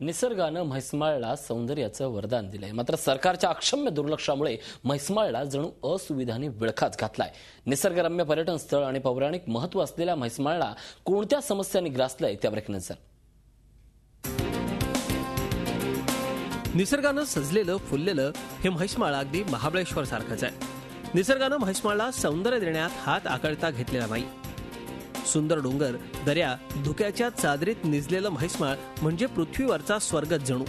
निसर्गानं म्हैसमाळला सौंदर्याचं वरदान दिलंय, मात्र सरकारच्या अक्षम्य दुर्लक्षामुळे म्हैसमाळला जणू असुविधांनी विळखाच घातलाय। निसर्गरम्य पर्यटन स्थळ आणि पौराणिक महत्त्व असलेल्या म्हैसमाळला कोणत्या समस्यांनी ग्रासलंय त्यावर एक नजर। निसर्गानं सजलेलं फुललेलं हे म्हैसमाळ अगदी महाबळेश्वर सारखंच आहे। निसर्गानं म्हैसमाळला सौंदर्य देण्यात हात आखडता घेतलेला नाही। सुंदर डोंगर, दर्या, धुक्याच्या चादरीत निजलेलं म्हैसमाळ म्हणजे पृथ्वीवरचा स्वर्गच जणू।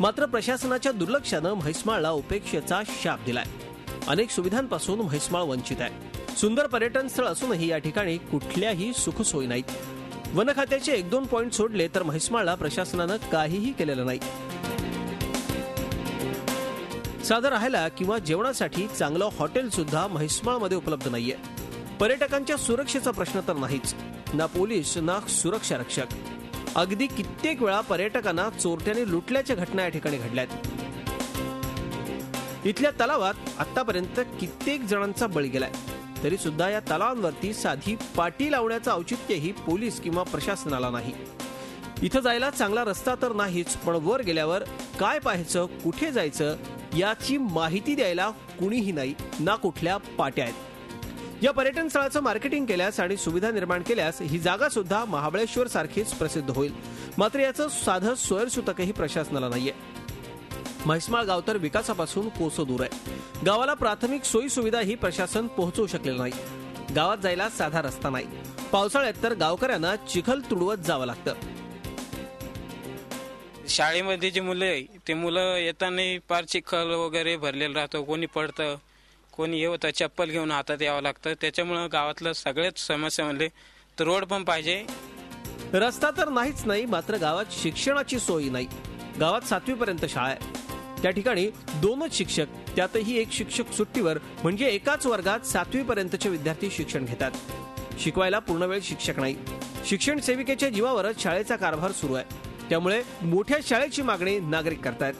मात्र प्रशासनाच्या दुर्लक्षानं म्हैसमाळला उपेक्षेचा शाप दिलाय। अनेक सुविधांपासून म्हैसमाळ वंचित आहे। सुंदर पर्यटन स्थळ असूनही या ठिकाणी कुठल्याही सुखसोयी नाहीत। वन खात्याचे 1-2 पॉइंट सोडले तर म्हैसमाळला प्रशासनानं काहीही केलेलं नाही। साधं राहायला किंवा जेवणासाठी चांगलं हॉटेल सुद्धा म्हैसमाळमध्ये उपलब्ध नाहीये। पर्यटकांच्या सुरक्षेचा प्रश्न तर नाहीच, ना पोलीस ना सुरक्षा रक्षक। अगदी कित्येक वेळा पर्यटकांना चोरट्यांनी लुटल्याच्या घटना या ठिकाणी घडल्यात। इथल्या तलावात आतापर्यंत कित्येक जणांचा बळी गेलाय, तरी सुद्धा या तलावांवरती साधी पाटी लावण्याचं औचित्यही पोलीस किंवा प्रशासनाला नाही। इथं जायला चांगला रस्ता तर नाहीच, पण वर गेल्यावर काय पाहायचं, कुठे जायचं याची माहिती द्यायला कुणीही नाही, ना कुठल्या पाट्या आहेत। या पर्यटन स्थळाचं मार्केटिंग केल्यास आणि सुविधा निर्माण केल्यास ही जागा सुद्धा महाबळेश्वर सारखीच प्रसिद्ध होईल। मात्र याचं साधं सोयरसूतकही प्रशासनाला नाहीये। म्हैसमाळ गाव तर विकासापासून कोसो दूर आहे। गावाला प्राथमिक सोयी सुविधाही प्रशासन पोहोचवू शकलेलं नाही। गावात जायला साधा रस्ता नाही। पावसाळ्यात तर गावकऱ्यांना चिखल तुडवत जावं लागतं। शाळेमध्ये जी मुलं आहे ते मुलं येताना पार चिखल वगैरे भरलेलं राहतो, कोणी पडतं, कोणी येतं, चप्पल घेऊन हातात यावं लागतं। त्याच्यामुळे गावातलं सगळ्यात समस्या म्हणजे तर रोड पण पाहिजे। रस्ता तर नाहीच नाही, मात्र गावात शिक्षणाची सोय नाही। गावात 7वी पर्यंत शाळा आहे। त्या ठिकाणी 2च शिक्षक, त्यातही एक शिक्षक सुट्टीवर, म्हणजे एकाच वर्गात 7वी पर्यंतचे विद्यार्थी शिक्षण घेतात। शिकवायला पूर्णवेळ शिक्षक नाही। शिक्षण सेविकेच्या जीवावरच शाळेचा कारभार सुरू आहे। त्यामुळे मोठ्या शाळेची मागणी नागरिक करतात।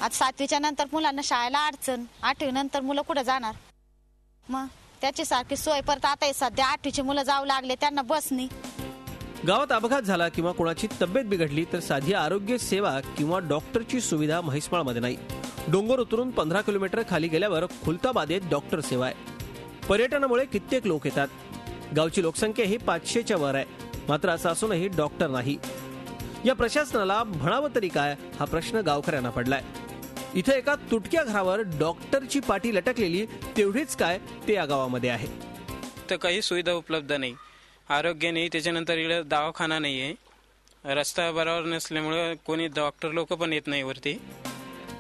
आज 7वीच्या नंतर मुलांना शाळेला अडचण, 8वी नंतर मुलं कुठे जाणार, मग त्याची सारखी सोय परत आता सध्या 8वीची मुलं जाऊ लागले, त्यांना बसनी। गावात अपघात झाला किंवा कोणाची तब्येत बिघडली तर साधी आरोग्य सेवा किंवा डॉक्टरची सुविधा म्हैसमाळमध्ये नाही। डोंगर उतरून 15 किलोमीटर खाली गेल्यावर खुलताबादेत डॉक्टर सेवा आहे। पर्यटनामुळे कित्येक लोक येतात। गावची लोकसंख्या ही 500च्या वर आहे, मात्र असं असूनही डॉक्टर नाही। या प्रशासनाला म्हणावं तरी काय हा प्रश्न गावकऱ्यांना पडलाय। इथं एका तुटक्या घरावर डॉक्टरची पाटी लटकलेली तेवढीच काय ते या गावामध्ये आहे। तर काही सुविधा उपलब्ध नाही, आरोग्य नाही, त्याच्यानंतर इकडे दवाखाना नाही आहे, रस्ता बरोबर नसल्यामुळे कोणी डॉक्टर लोक पण येत नाही वरती।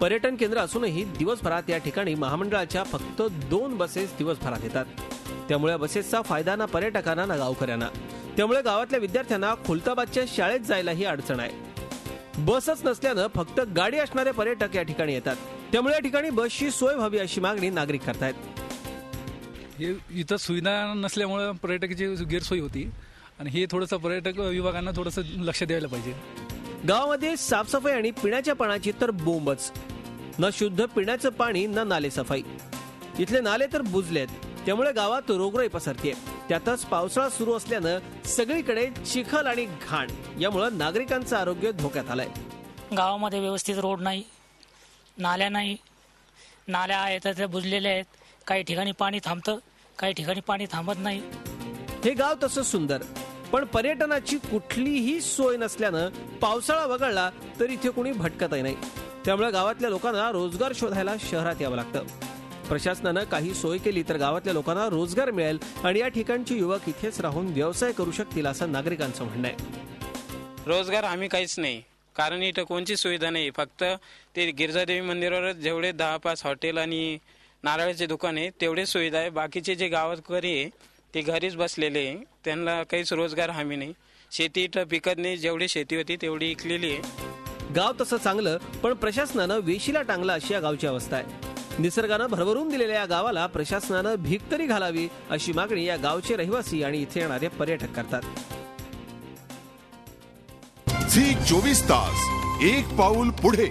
पर्यटन केंद्र असूनही दिवसभरात या ठिकाणी महामंडळाच्या फक्त 2 बसेस दिवसभरात येतात। त्यामुळे बसेसचा फायदा ना पर्यटकांना ना गावकऱ्यांना। त्यामुळे गावातल्या विद्यार्थ्यांना खुलताबादच्या शाळेत जायलाही अडचण आहे। बसच नसल्यानं फक्त गाडी असणारे पर्यटक या ठिकाणी येतात। त्यामुळे या ठिकाणी बसची सोय व्हावी अशी मागणी नागरिक करतायत। इथं सुविधा नसल्यामुळे पर्यटकाची गैरसोय होती आणि हे थोडंसं पर्यटक विभागांना थोडंसं लक्ष द्यायला पाहिजे। गावामध्ये साफसफाई आणि पिण्याच्या पाण्याची तर बोंबच, न शुद्ध पिण्याचं पाणी न नाले सफाई। इथले नाले तर बुजलेत, त्यामुळे गावात रोगराई पसरते। त्यातच पावसाळा सुरू असल्यानं सगळीकडे चिखल आणि घाण, यामुळे नागरिकांचं आरोग्य धोक्यात आलंय। गावामध्ये व्यवस्थित रोड नाही, नाल्या नाही, नाल्या आहेत त्या बुजलेल्या आहेत। काही ठिकाणी पाणी थांबतं, काही ठिकाणी पाणी थांबत नाही। हे गाव तसं सुंदर, पण पर्यटनाची कुठलीही सोय नसल्यानं पावसाळा वगळला तर इथे कोणी भटकतही नाही। त्यामुळे गावातल्या लोकांना रोजगार शोधायला शहरात यावं लागतं। प्रशासनानं काही सोय केली तर गावातल्या लोकांना रोजगार मिळेल आणि या ठिकाणचे युवक इथेच राहून व्यवसाय करू शकतील असं नागरिकांचं म्हणणं आहे। रोजगार आम्ही काहीच नाही, कारण इथं कोणची सुविधा नाही। फक्त ते गिरजादेवी मंदिरावर जेवढे 10-5 हॉटेल आणि नारळाचे दुकान आहे तेवढे सुविधा आहे। बाकीचे जे गावाकरी आहे ते घरीच बसलेले आहे, त्यांना काहीच रोजगार हमी नाही। शेती इथं पिकत नाही, जेवढी शेती होती तेवढी इकलेली आहे। गाव तसं चांगलं, पण प्रशासनानं वेशीला टांगलं अशी या गावची अवस्था आहे। निसर्गानं भरभरून दिलेल्या या गावाला प्रशासनानं भीक तरी घालावी अशी मागणी या गावचे रहिवासी आणि इथे येणारे पर्यटक करतात। झी 24 तास, एक पाऊल पुढे।